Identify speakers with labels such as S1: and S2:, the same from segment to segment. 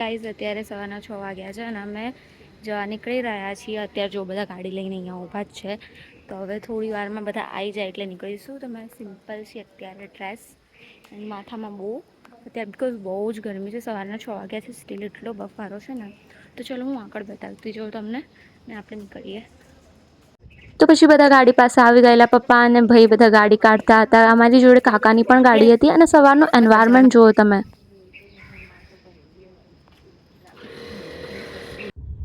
S1: Guys અત્યારે સવારના 6 વાગ્યા છે અને અમે જવા નીકળી રહ્યા છીએ. અત્યારે જો બધા ગાડી લઈને અહીંયા ઊભા જ છે. તો હવે થોડી વારમાં બધા આવી જાય એટલે નીકળીશું. તો મેં સિમ્પલ છે અત્યારે ડ્રેસ અને માથામાં બહુ અત્યારે બિકોઝ બહુ જ ગરમી છે. સવારના 6 વાગ્યાથી સ્ટીલ એટલો બફારો છે ને. તો ચલો હું આગળ બતાવતી જાઉં તમને ને આપણે નીકળીએ. તો પછી બધા ગાડી પાસે આવી ગયેલા. પપ્પા અને ભાઈ બધા ગાડી કાઢતા હતા. અમારી જોડે કાકાની પણ ગાડી હતી અને સવારનો એન્વાયરમેન્ટ જુઓ તમે.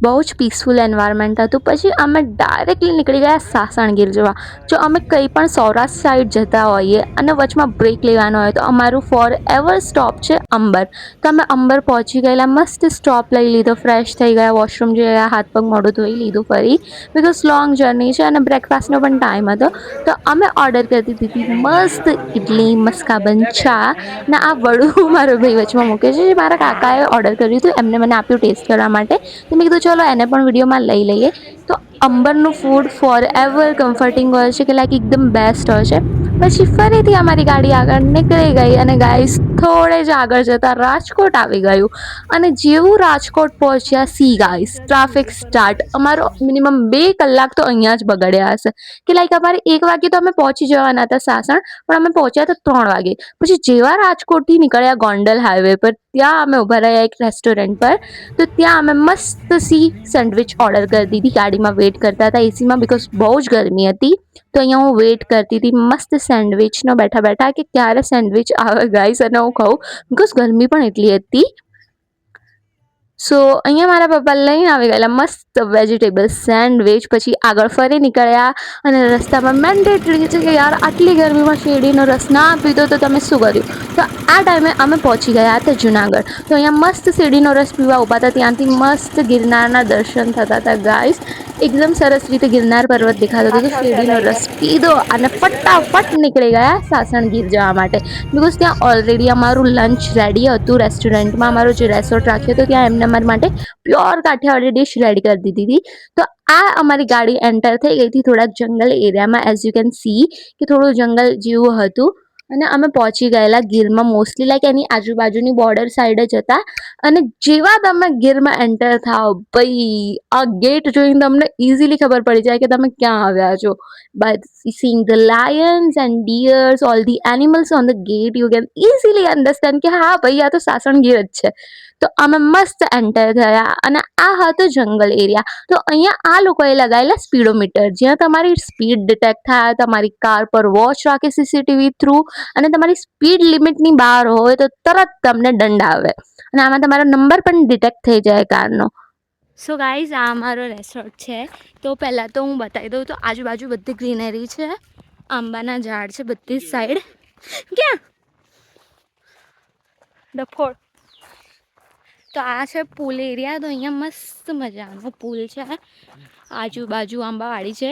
S1: બહુ જ પીસફુલ એન્વાયરમેન્ટ હતું. પછી અમે ડાયરેક્ટલી નીકળી ગયા સાસણગીર જવા. જો અમે કંઈ પણ સૌરાષ્ટ્ર સાઈડ જતા હોઈએ અને વચમાં બ્રેક લેવાનો હોય તો અમારું ફોર એવર સ્ટોપ છે અંબર. તો અમે અંબર પહોંચી ગયેલા. મસ્ત સ્ટોપ લઈ લીધો, ફ્રેશ થઈ ગયા, વોશરૂમ જઈ ગયા, હાથ પગ મોઢું ધોઈ લીધું ફરી. બિકોઝ લોંગ જર્ની છે અને બ્રેકફાસ્ટનો પણ ટાઈમ હતો. તો અમે ઓર્ડર કરી દીધી મસ્ત ઇડલી, મસ્કાબન ચા ને આ વડું મારો ભાઈ વચમાં મૂકે છે. જે મારા કાકાએ ઓર્ડર કર્યું હતું, એમને મને આપ્યું ટેસ્ટ કરવા માટે. તો મેં કીધું ચલો એને પણ વિડીયોમાં લઈ લઈએ. તો અંબરનું ફૂડ ફોર એવર કમ્ફર્ટિંગ હોય છે કે લાઈક એકદમ બેસ્ટ હોય છે. પછી ફરીથી અમારી ગાડી આગળ નીકળી ગઈ અને ગાઈસ થોડે જ આગળ જતાં રાજકોટ આવી ગયું. અને જેવું રાજકોટ પહોંચ્યા સી ગાઈસ ટ્રાફિક સ્ટાર્ટ. અમારો મિનિમમ 2 કલાક તો અહીંયા જ બગડ્યા હશે કે લાઈક અમારે 1 વાગે તો અમે પહોંચી જવાના હતા સાસણ, પણ અમે પહોંચ્યા તો 3 વાગે. પછી જેવા રાજકોટથી નીકળ્યા ગોંડલ હાઈવે પર, ત્યાં અમે ઊભા રહ્યા એક રેસ્ટોરન્ટ પર. તો ત્યાં અમે મસ્ત સી સેન્ડવિચ ઓર્ડર કરી દીધી. ગાડીમાં વેઇટ કરતા હતા એસીમાં, બિકોઝ બહુ જ ગરમી હતી. તો અહીંયા હું વેઇટ કરતી હતી મસ્ત સેન્ડવિચનો બેઠા બેઠા કે ક્યારે સેન્ડવિચ આવે ગાઈસ અને હું ખાઉં, બિકોઝ ગરમી પણ એટલી હતી. સો અહીંયા મારા પપ્પા લઈને આવી ગયેલા મસ્ત વેજીટેબલ સેન્ડવિચ. પછી આગળ ફરી નીકળ્યા અને રસ્તામાં મેન્ડેટરી છે કે યાર આટલી ગરમીમાં શેરડીનો રસ ના પીધો તો તમે શું કર્યું. તો આ ટાઈમે અમે પહોંચી ગયા હતા જુનાગઢ. તો અહીંયા મસ્ત શેરડીનો રસ પીવા ઊભા હતા. ત્યાંથી મસ્ત ગિરનારના દર્શન થતા હતા ગાઈસ. એકદમ સરસ રીતે ગિરનાર પર્વત દેખાતો હતો. તો શેરડીનો રસ પીધો અને ફટાફટ નીકળી ગયા સાસણગીર જવા માટે. બિકોઝ ત્યાં ઓલરેડી અમારું લંચ રેડી હતું રેસ્ટોરન્ટમાં. અમારો જે રેસોર્ટ રાખ્યો હતો ત્યાં એમને અમારી માટે પ્યોર કાઠિયાવાડી ડિશ રેડી કરી દીધી હતી. તો આ અમારી ગાડી એન્ટર થઈ ગઈ હતી થોડાક જંગલ એરિયામાં. એઝ યુ કેન સી કે થોડું જંગલ જેવું હતું. અને અમે પહોંચી ગયેલા ગીરમાં. મોસ્ટલી લાઈક એની આજુબાજુની બોર્ડર સાઈડ જ હતા. અને જેવા તમે ગીરમાં એન્ટર થાઓ ભાઈ, આ ગેટ જોઈને તમને ઇઝીલી ખબર પડી જાય કે તમે ક્યાં આવ્યા છો. By seeing the lions and deers, all the animals on the gate, you can easily understand કે હા ભાઈ આ તો સાસણગીર જ છે. તો અમે મસ્ત એન્ટર થયા અને આ હતો જંગલ એરિયા. તો અહીંયા આ લોકોએ લગાવેલા સ્પીડોમીટર, જ્યાં તમારી સ્પીડ ડિટેક્ટ થાય, તમારી કાર પર વોચ રાખે સીસીટીવી થ્રુ, અને તમારી સ્પીડ લિમિટની બહાર હોય તો તરત તમને દંડ આવે. અને આમાં તમારો નંબર પણ ડિટેક્ટ થઈ જાય કારનો. સો ગાઈઝ આ અમારો રેસોર્ટ છે. તો પહેલાં તો હું બતાવી દઉં તો આજુબાજુ બધી ગ્રીનરી છે. આંબાના ઝાડ છે બધી સાઈડ. ક્યાં ડફોડ. તો આ છે પુલ એરિયા. તો અહીંયા મસ્ત મજાનો પુલ છે. આજુબાજુ આંબાવાડી છે.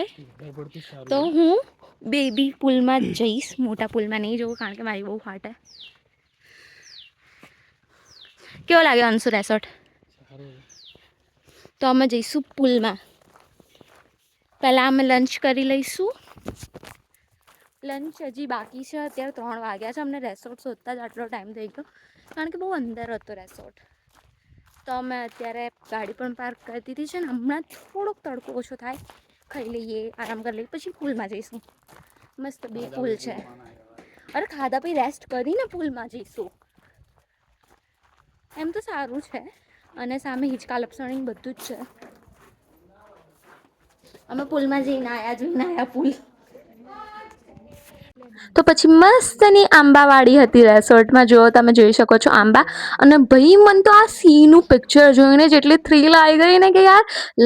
S1: તો હું બેબી પુલમાં જ જઈશ, મોટા પુલમાં નહીં જવું કારણ કે મારી બહુ ફાટે. કેવો લાગ્યો અંશુ રેસોર્ટ? તો અમે જઈશું પુલમાં. પહેલાં અમે લંચ કરી લઈશું. લંચ હજી બાકી છે. અત્યારે 3 વાગ્યા છે. અમને રેસોર્ટ શોધતા જ આટલો ટાઈમ થઈ ગયો કારણ કે બહુ અંદર હતો રેસોર્ટ. તો અમે અત્યારે ગાડી પણ પાર્ક કરી દીધી છે ને હમણાં થોડોક તડકો ઓછો થાય, ખાઈ લઈએ, આરામ કરી લઈએ, પછી પુલમાં જઈશું. મસ્ત 2 પુલ છે. અરે ખાધા પછી રેસ્ટ કરીને પુલમાં જઈશું. એમ તો સારું છે. અને સામે હિંચકા લપસણી બધું જ છે. અમે પુલમાં જઈને આયા પુલ. તો પછી મસ્તની આંબાવાડી હતી રેસોર્ટમાં. જો તમે જોઈ શકો છો આંબા. અને ભાઈ મને તો આ સીનું પિક્ચર જોઈને જેટલી થ્રીલ આવી ગઈ ને કે યાર,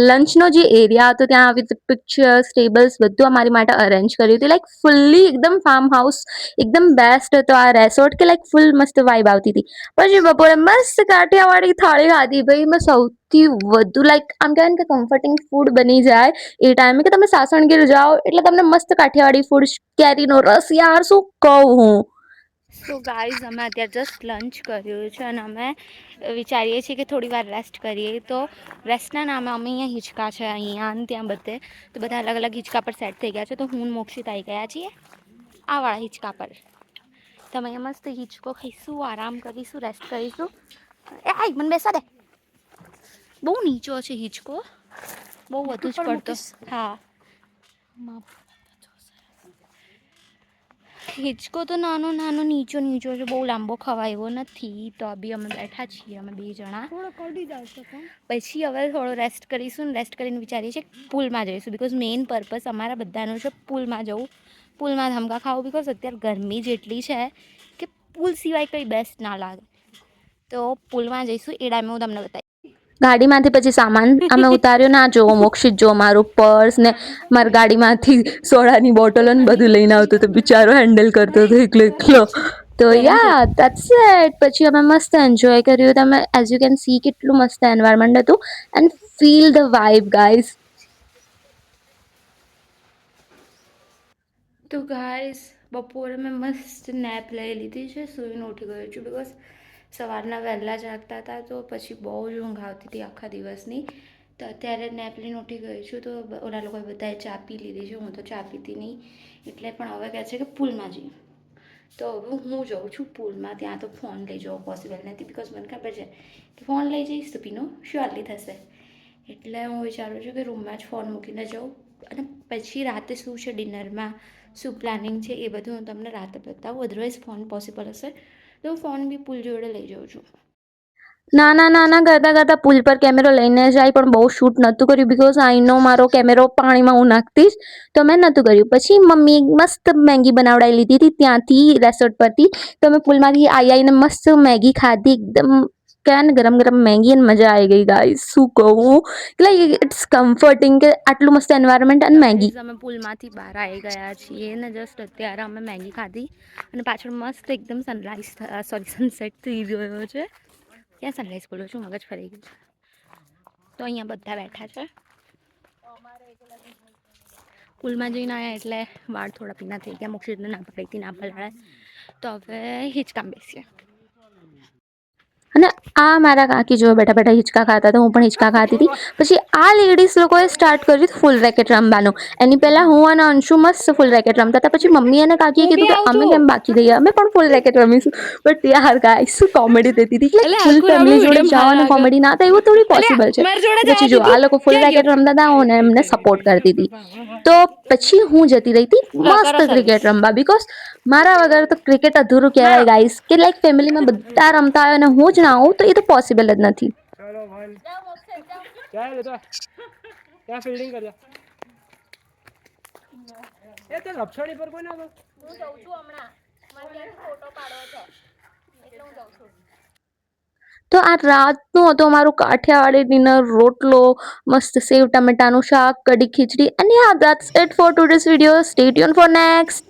S1: લંચનો જે એરિયા હતો ત્યાં આવી પિક્ચર્સ, ટેબલ્સ બધું અમારી માટે અરેન્જ કર્યું હતું. લાઈક ફુલ્લી એકદમ ફાર્મ હાઉસ, એકદમ બેસ્ટ હતો આ રેસોર્ટ કે લાઈક ફૂલ મસ્ત વાઇબ આવતી હતી. પછી બપોરે મસ્ત કાઠિયાવાડી થાળી ખાધી ભાઈ. મેં સૌથી વધુ લાઈક આમ કહેવાય ને કે કમ્ફર્ટિંગ ફૂડ બની જાય એ ટાઈમે કે તમે સાસણગીર જાઓ એટલે તમને મસ્ત કાઠિયાવાડી ફૂડ, કેરીનો રસ, યાર શું કહું હું. સો ગાઈઝ અમે અત્યારે જસ્ટ લંચ કર્યું છે અને અમે વિચારીએ છીએ કે થોડી વાર રેસ્ટ કરીએ. તો રેસ્ટના નામે અમે અહીંયા હિંચકા છે અહીંયા અને ત્યાં બધે. તો બધા અલગ અલગ હિંચકા પર સેટ થઈ ગયા છે. તો હું મોક્ષિત આવી ગયા છીએ આ વાળા હિંચકા પર. તમે અહીંયા મસ્ત હિંચકો ખાઈશું, આરામ કરીશું, રેસ્ટ કરીશું. એ આઈ મને બેસા દે. બહુ નીચો છે હિંચકો, બહુ વધુ જ પડતો. હા, હિંચકો તો નાનો નાનો નીચો નીચો છે, બહુ લાંબો ખવાય એવો નથી. તો બી અમે બેઠા છીએ અમે 2 જણા. પછી હવે થોડો રેસ્ટ કરીશું. રેસ્ટ કરીને વિચારીએ છીએ પુલમાં જઈશું. બિકોઝ મેઇન પર્પઝ અમારા બધાનો છે પુલમાં જવું, પુલમાં ધમકા ખાવું. બિકોઝ અત્યારે ગરમી જેટલી છે કે પુલ સિવાય કંઈ બેસ્ટ ના લાગે. તો પુલમાં જઈશું. એ ટાઈમે હું તમને બતાવીશ. ગાડીમાંથી પછી સામાન અમે ઉતાર્યો. ના જોવો મોક્ષિત જો મારું પર્સ ને મારી ગાડીમાંથી સોડાની બોટલો ને બધું લઈને આવતો તો બિચારો હેન્ડલ કરતો હતો એકલો. તો યા દેટ્સ ઇટ. પછી અમે મસ્ત એન્જોય કર્યું. તમે એઝ યુ કેન સી કેટલું મસ્ત એન્વાયરમેન્ટ હતું. And feel the vibe guys. તો ગાઈઝ બપોરે મેં મસ્ત નેપ લઈ લીધી છે. સૂઈને ઉઠી ગયો છું. બિકોઝ સવારના વહેલા જાગતા હતા તો પછી બહુ જ ઊંઘ આવતી હતી આખા દિવસની. તો અત્યારે નેપ લઈને ઉઠી ગઈ છું. તો ઓલા લોકોએ બધાએ ચા પી લીધી છે, હું તો ચા પીતી નહીં. એટલે પણ હવે કહે છે કે પુલમાં જઈએ. તો હવે હું જાઉં છું પુલમાં. ત્યાં તો ફોન લઈ જવો પોસિબલ નથી. બિકોઝ મને ખબર છે કે ફોન લઈ જઈશ તો પીનો શ્યોરલી થશે. એટલે હું વિચારું છું કે રૂમમાં જ ફોન મૂકીને જાઉં. અને પછી રાતે શું છે ડિનરમાં, શું પ્લાનિંગ છે એ બધું હું તમને રાતે બતાવું. અધરવાઇઝ ફોન પોસિબલ હશે તો હું ફોન બી પુલ જોડે લઈ જાઉં છું. નાના કરતાં પુલ પર કેમેરો લઈને જાય પણ બહુ શૂટ નહોતું કર્યું. બિકોઝ આઈ નો મારો કેમેરો પાણીમાં હું નાખતી જ, તો મેં નહોતું કર્યું. પછી મમ્મી મસ્ત મેગી બનાવડાવી લીધી હતી ત્યાંથી રેસોર્ટ પરથી. તો અમે પુલમાંથી આવીને મસ્ત મેગી ખાધી. એકદમ કહેવાય ને ગરમ ગરમ મેગી, અને મજા આવી ગઈ ગાઈસ. શું કહું, લાઈક ઇટ્સ કમ્ફર્ટિંગ કે આટલું મસ્ત એન્વાયરમેન્ટ અને મેગી. અમે પુલમાંથી બહાર આવી ગયા છીએ ને જસ્ટ અત્યારે અમે મેગી ખાધી અને પાછળ મસ્ત એકદમ સનસેટ થઈ ગયો છે. ક્યાં સનરાઈઝ બોલું છું, મગજ ફરી ગયું. તો અહીંયા બધા બેઠા છે. પુલમાં જઈને આવ્યા એટલે વાળ થોડા પીના થઈ ગયા. મોક્ષિતને ના પકડી હતી, ના પલાળે. તો હવે હિંચકામાં બેસીએ. અને આ મારા કાકી જો બેઠા બેઠા હિંચકા ખાતા હતા. હું પણ હિંચકા ખાતી હતી. પછી આ લેડીઝ લોકોએ સ્ટાર્ટ કર્યું ફૂલ રેકેટ રમવાનું. એની પહેલા હું અને અંશુ મસ્ત ફૂલ રેકેટ રમતા હતા. પછી મમ્મી અને કાકીએ કીધું કે અમે કેમ બાકી રહીએ, અમે પણ ફૂલ રેકેટ રમીશું. બટ યાર ગાઈસ શું કોમેડી થતી હતી. લાઈક ફૂલ ફેમિલી જોડે જવાનું કોમેડી ના થાય એવું થોડી પોસિબલ છે. પછી જો આ લોકો ફૂલ રેકેટ રમતા હતા, હું એમને સપોર્ટ કરતી હતી. તો પછી હું જતી રહી હતી મસ્ત ક્રિકેટ રમવા. બિકોઝ મારા વગર તો ક્રિકેટ અધૂરું કહેવાય ગાઈસ. કે લાઈક ફેમિલીમાં બધા રમતા હોય અને હું જ ના આવું તો એ તો પોસિબલ જ નથી.
S2: ત્યાં ફિલ્ડિંગ કર્યા એ તે લપસણી પર કોઈ ના હું જઉં છું હમણાં. મારે ત્યાંથી ફોટો પાડવો છે એટલે હું જઉં છું.
S1: તો આ રાતનું હતું અમારું કાઠિયાવાડી ડિનર. રોટલો, મસ્ત સેવ ટમેટાનું શાક, kadhi khichdi. And yeah that's it for today's video. Stay tune for next.